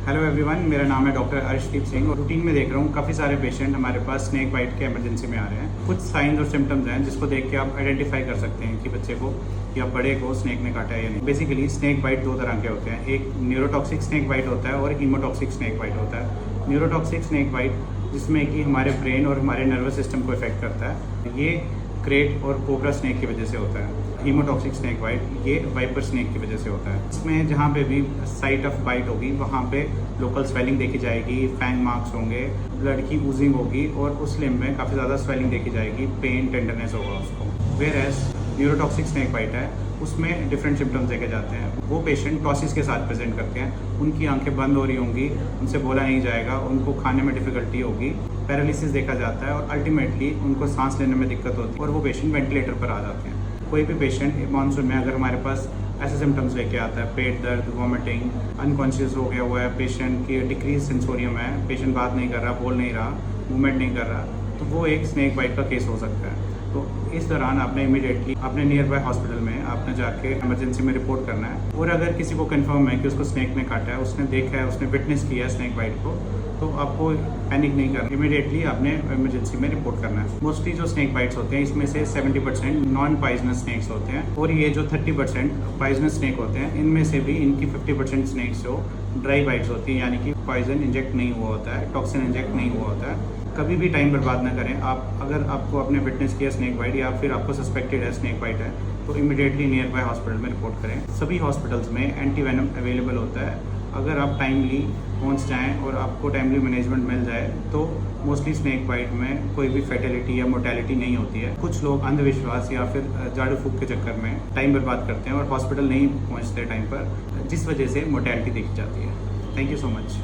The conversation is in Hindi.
हेलो एवरीवन, मेरा नाम है डॉक्टर अर्शदीप सिंह और रूटीन में देख रहा हूँ काफ़ी सारे पेशेंट हमारे पास स्नेक बाइट के इमरजेंसी में आ रहे हैं। कुछ साइंस और सिम्टम्स हैं जिसको देख के आप आइडेंटिफाई कर सकते हैं कि बच्चे को या बड़े को स्नेक ने काटा है या नहीं। बेसिकली स्नेक बाइट दो तरह के होते हैं, एक न्यूरोटॉक्सिक स्नेक बाइट होता है और हीमोटॉक्सिक स्नेक बाइट होता है। न्यूरोटॉक्सिक स्नेक बाइट जिसमें कि हमारे ब्रेन और हमारे नर्वस सिस्टम को इफेक्ट करता है, ये क्रेट और कोबरा स्नेक की वजह से होता है। हीमोटॉक्सिक स्नेक बाइट ये वाइपर स्नेक की वजह से होता है। इसमें जहाँ पे भी साइट ऑफ बाइट होगी वहाँ पे लोकल स्वेलिंग देखी जाएगी, फैंग मार्क्स होंगे, ब्लड की ऊजिंग होगी और उस लिम्ब में काफ़ी ज़्यादा स्वेलिंग देखी जाएगी, पेन टेंडरनेस होगा उसको। Whereas neurotoxic snake bite है उसमें डिफरेंट सिम्टम्स देखे जाते हैं। वो पेशेंट टॉसिस के साथ प्रेजेंट करते हैं, उनकी आंखें बंद हो रही होंगी, उनसे बोला नहीं जाएगा, उनको खाने में डिफिकल्टी होगी, पैरालिसिस देखा जाता है और अल्टीमेटली उनको सांस लेने में दिक्कत होती है और वो पेशेंट वेंटिलेटर पर आ जाते हैं। कोई भी पेशेंट मानसून में अगर हमारे पास ऐसे सिम्टम्स लेके आता है, पेट दर्द, वॉमिटिंग, अनकॉन्शियस हो गया हुआ है, पेशेंट की डिक्रीज सेंसोरियम है, पेशेंट बात नहीं कर रहा, बोल नहीं रहा, मूवमेंट नहीं कर रहा, तो वो एक स्नेक बाइट का केस हो सकता है। तो इस दौरान आपने इमीडिएटली अपने नियर बाय हॉस्पिटल में आपने जाके इमरजेंसी में रिपोर्ट करना है। और अगर किसी को कंफर्म है कि उसको स्नेक ने काटा है, उसने देखा है, उसने विटनेस किया है स्नेक बाइट को, तो आपको पैनिक नहीं करना, इमीडिएटली आपने इमरजेंसी में रिपोर्ट करना है। मोस्टली जो स्नेक बाइट्स होते हैं इसमें से 70% नॉन पॉइजनस स्नेक्स होते हैं और ये जो 30% पॉइजनस स्नेक होते हैं इनमें से भी इनकी 50% स्नेक्स जो ड्राई बाइट्स होती हैं, यानी कि पॉइजन इंजेक्ट नहीं हुआ होता है, टॉक्सिन इंजेक्ट नहीं हुआ होता है। कभी भी टाइम बर्बाद ना करें। आप अगर आपको आपने विटनेस किया स्नेक बाइट या फिर आपको सस्पेक्टेड है स्नेक बाइट है तो इमीडिएटली नियर बाय हॉस्पिटल में रिपोर्ट करें। सभी हॉस्पिटल्स में एंटी वेनम अवेलेबल होता है। अगर आप टाइमली पहुंच जाएं और आपको टाइमली मैनेजमेंट मिल जाए तो मोस्टली स्नेक बाइट में कोई भी फैटेलिटी या मोर्टेलिटी नहीं होती है। कुछ लोग अंधविश्वास या फिर झाड़ू फूक के चक्कर में टाइम बर्बाद करते हैं और हॉस्पिटल नहीं पहुँचते टाइम पर, जिस वजह से मोर्टेलिटी देखी जाती है। Thank you so much.